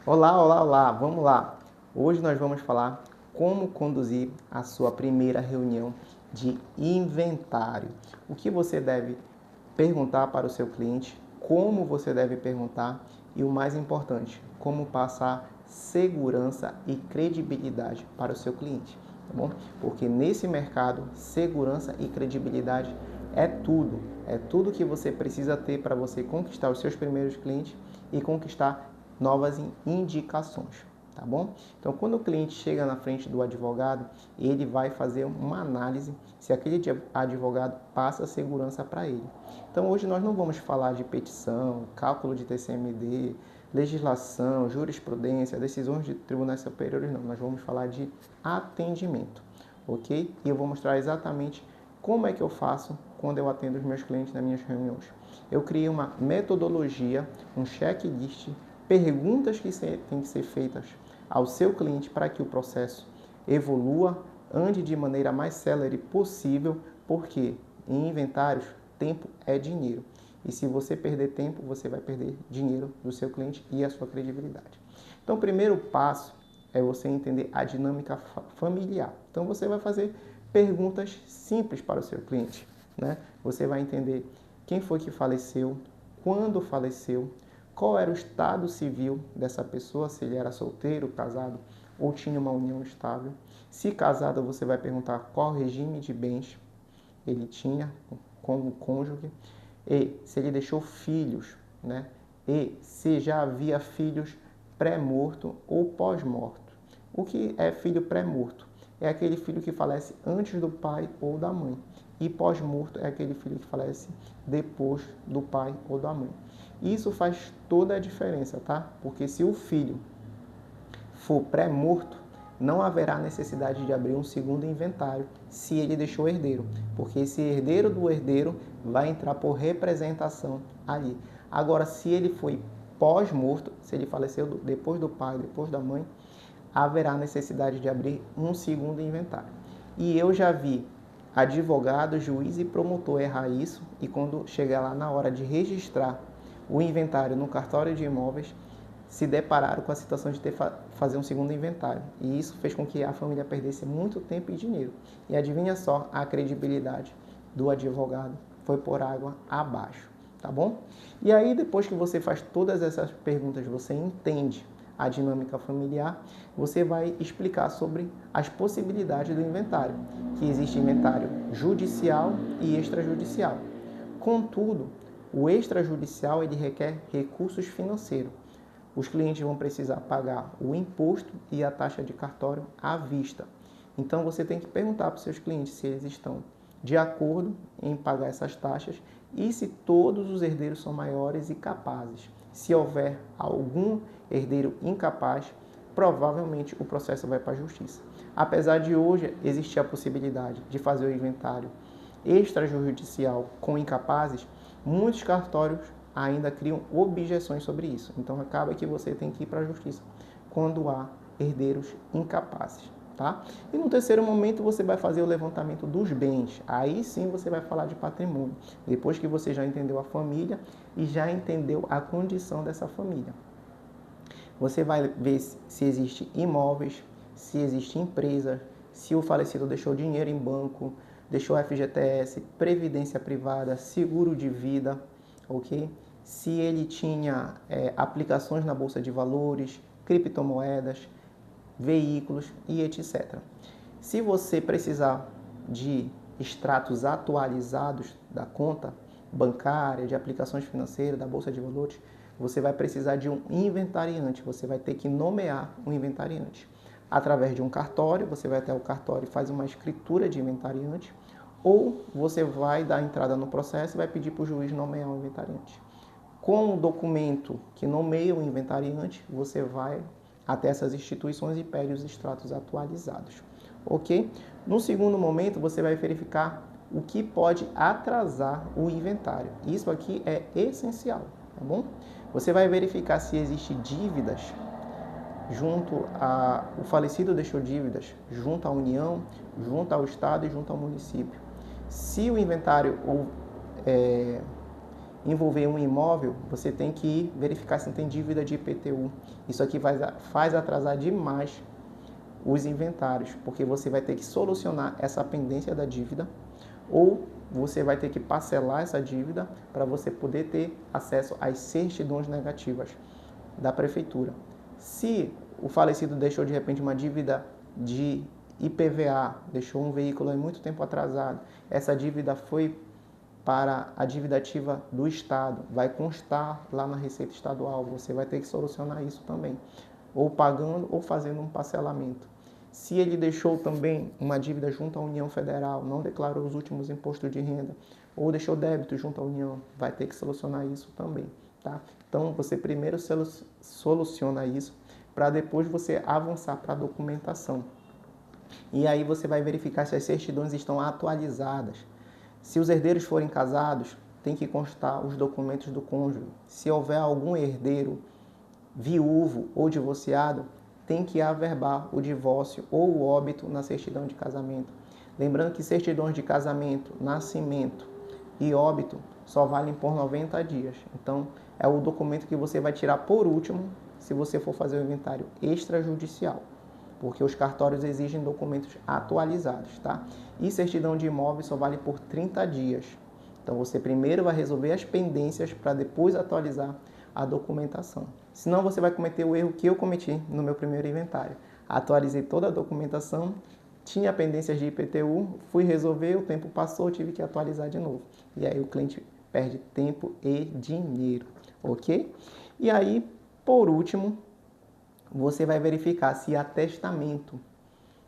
Olá, olá, olá, vamos lá. Hoje nós vamos falar como conduzir a sua primeira reunião de inventário. O que você deve perguntar para o seu cliente, como você deve perguntar e o mais importante, como passar segurança e credibilidade para o seu cliente, tá bom? Porque nesse mercado, segurança e credibilidade é tudo que você precisa ter para você conquistar os seus primeiros clientes e conquistar novas indicações, tá bom? Então, quando o cliente chega na frente do advogado, ele vai fazer uma análise se aquele advogado passa segurança para ele. Então, hoje nós não vamos falar de petição, cálculo de TCMD, legislação, jurisprudência, decisões de tribunais superiores, não. Nós vamos falar de atendimento, ok? E eu vou mostrar exatamente como é que eu faço quando eu atendo os meus clientes nas minhas reuniões. Eu criei uma metodologia, um checklist, perguntas que têm que ser feitas ao seu cliente para que o processo evolua, ande de maneira mais célere possível, porque em inventários, tempo é dinheiro. E se você perder tempo, você vai perder dinheiro do seu cliente e a sua credibilidade. Então, o primeiro passo é você entender a dinâmica familiar. Então, você vai fazer perguntas simples para o seu cliente, né? Você vai entender quem foi que faleceu, quando faleceu, qual era o estado civil dessa pessoa, se ele era solteiro, casado ou tinha uma união estável. Se casado, você vai perguntar qual regime de bens ele tinha como cônjuge e se ele deixou filhos, né? E se já havia filhos pré-morto ou pós-morto. O que é filho pré-morto? É aquele filho que falece antes do pai ou da mãe. E pós-morto é aquele filho que falece depois do pai ou da mãe. Isso faz toda a diferença, tá? Porque se o filho for pré-morto, não haverá necessidade de abrir um segundo inventário se ele deixou herdeiro, porque esse herdeiro do herdeiro vai entrar por representação ali. Agora, se ele foi pós-morto, se ele faleceu depois do pai, depois da mãe, haverá necessidade de abrir um segundo inventário. E eu já vi advogado, juiz e promotor errar isso, e quando chegar lá na hora de registrar o inventário no cartório de imóveis, se depararam com a situação de ter fazer um segundo inventário. E isso fez com que a família perdesse muito tempo e dinheiro. E adivinha só, a credibilidade do advogado foi por água abaixo, tá bom? E aí, depois que você faz todas essas perguntas, você entende a dinâmica familiar, você vai explicar sobre as possibilidades do inventário, que existe inventário judicial e extrajudicial. Contudo, o extrajudicial ele requer recursos financeiros. Os clientes vão precisar pagar o imposto e a taxa de cartório à vista. Então você tem que perguntar para os seus clientes se eles estão de acordo em pagar essas taxas e se todos os herdeiros são maiores e capazes. Se houver algum herdeiro incapaz, provavelmente o processo vai para a justiça. Apesar de hoje existir a possibilidade de fazer o inventário extrajudicial com incapazes, muitos cartórios ainda criam objeções sobre isso. Então acaba que você tem que ir para a justiça quando há herdeiros incapazes, tá? E no terceiro momento você vai fazer o levantamento dos bens. Aí sim você vai falar de patrimônio, depois que você já entendeu a família e já entendeu a condição dessa família. Você vai ver se existe imóveis, se existe empresa, se o falecido deixou dinheiro em banco, deixou FGTS, previdência privada, seguro de vida, ok? Se ele tinha aplicações na bolsa de valores, criptomoedas, veículos e etc. Se você precisar de extratos atualizados da conta bancária, de aplicações financeiras, da bolsa de valores, você vai precisar de um inventariante, você vai ter que nomear um inventariante. Através de um cartório, você vai até o cartório e faz uma escritura de inventariante, ou você vai dar entrada no processo e vai pedir para o juiz nomear um inventariante. Com o documento que nomeia o inventariante, você vai até essas instituições e pede os extratos atualizados, ok? No segundo momento, você vai verificar o que pode atrasar o inventário. Isso aqui é essencial, tá bom? Você vai verificar se existe dívidas junto a... O falecido deixou dívidas junto à União, junto ao Estado e junto ao município. Se o inventário envolver um imóvel, você tem que ir verificar se não tem dívida de IPTU. Isso aqui faz atrasar demais os inventários, porque você vai ter que solucionar essa pendência da dívida ou você vai ter que parcelar essa dívida para você poder ter acesso às certidões negativas da prefeitura. Se o falecido deixou de repente uma dívida de IPVA, deixou um veículo há muito tempo atrasado, essa dívida foi para a dívida ativa do Estado, vai constar lá na Receita Estadual, você vai ter que solucionar isso também, ou pagando ou fazendo um parcelamento. Se ele deixou também uma dívida junto à União Federal, não declarou os últimos impostos de renda, ou deixou débito junto à União, vai ter que solucionar isso também, tá? Então, você primeiro soluciona isso, para depois você avançar para a documentação. E aí você vai verificar se as certidões estão atualizadas. Se os herdeiros forem casados, tem que constar os documentos do cônjuge. Se houver algum herdeiro viúvo ou divorciado, tem que averbar o divórcio ou o óbito na certidão de casamento. Lembrando que certidões de casamento, nascimento e óbito só valem por 90 dias. Então, é o documento que você vai tirar por último se você for fazer o inventário extrajudicial, porque os cartórios exigem documentos atualizados, tá? E certidão de imóvel só vale por 30 dias. Então, você primeiro vai resolver as pendências para depois atualizar a documentação. Senão, você vai cometer o erro que eu cometi no meu primeiro inventário. Atualizei toda a documentação, tinha pendências de IPTU, fui resolver, o tempo passou, tive que atualizar de novo. E aí o cliente perde tempo e dinheiro, ok? E aí, por último, você vai verificar se há testamento.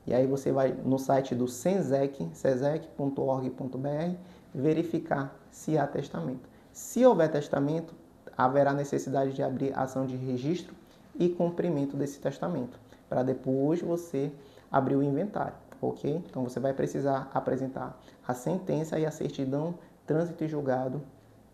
E aí você vai no site do Sensec, sesec.org.br, verificar se há testamento. Se houver testamento, haverá necessidade de abrir ação de registro e cumprimento desse testamento, para depois você abrir o inventário, ok? Então você vai precisar apresentar a sentença e a certidão, trânsito e julgado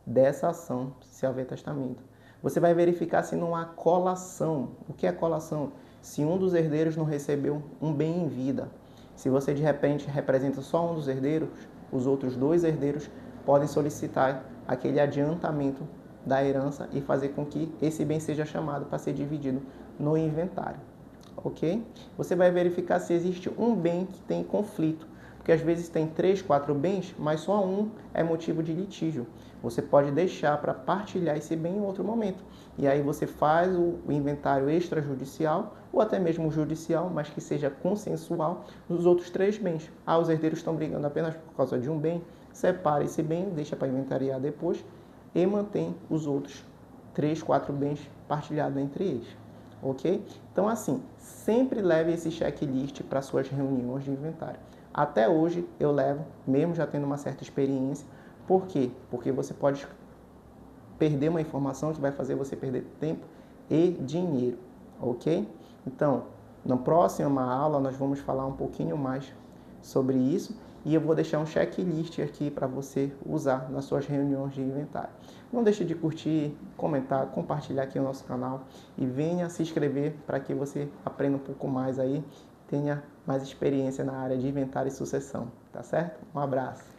dessa ação, se houver testamento. Você vai verificar se não há colação. O que é colação? Se um dos herdeiros não recebeu um bem em vida. Se você de repente representa só um dos herdeiros, os outros dois herdeiros podem solicitar aquele adiantamento da herança e fazer com que esse bem seja chamado para ser dividido no inventário, ok? Você vai verificar se existe um bem que tem conflito, porque às vezes tem 3, 4 bens, mas só um é motivo de litígio. Você pode deixar para partilhar esse bem em outro momento. E aí você faz o inventário extrajudicial, ou até mesmo judicial, mas que seja consensual, dos outros 3 bens. Ah, os herdeiros estão brigando apenas por causa de um bem, separa esse bem, deixa para inventariar depois, e mantém os outros 3, 4 bens partilhados entre eles, ok? Então, assim, sempre leve esse checklist para suas reuniões de inventário. Até hoje eu levo, mesmo já tendo uma certa experiência. Por quê? Porque você pode perder uma informação que vai fazer você perder tempo e dinheiro, ok? Então, na próxima aula nós vamos falar um pouquinho mais sobre isso e eu vou deixar um checklist aqui para você usar nas suas reuniões de inventário. Não deixe de curtir, comentar, compartilhar aqui o nosso canal e venha se inscrever para que você aprenda um pouco mais aí, tenha mais experiência na área de inventário e sucessão, tá certo? Um abraço!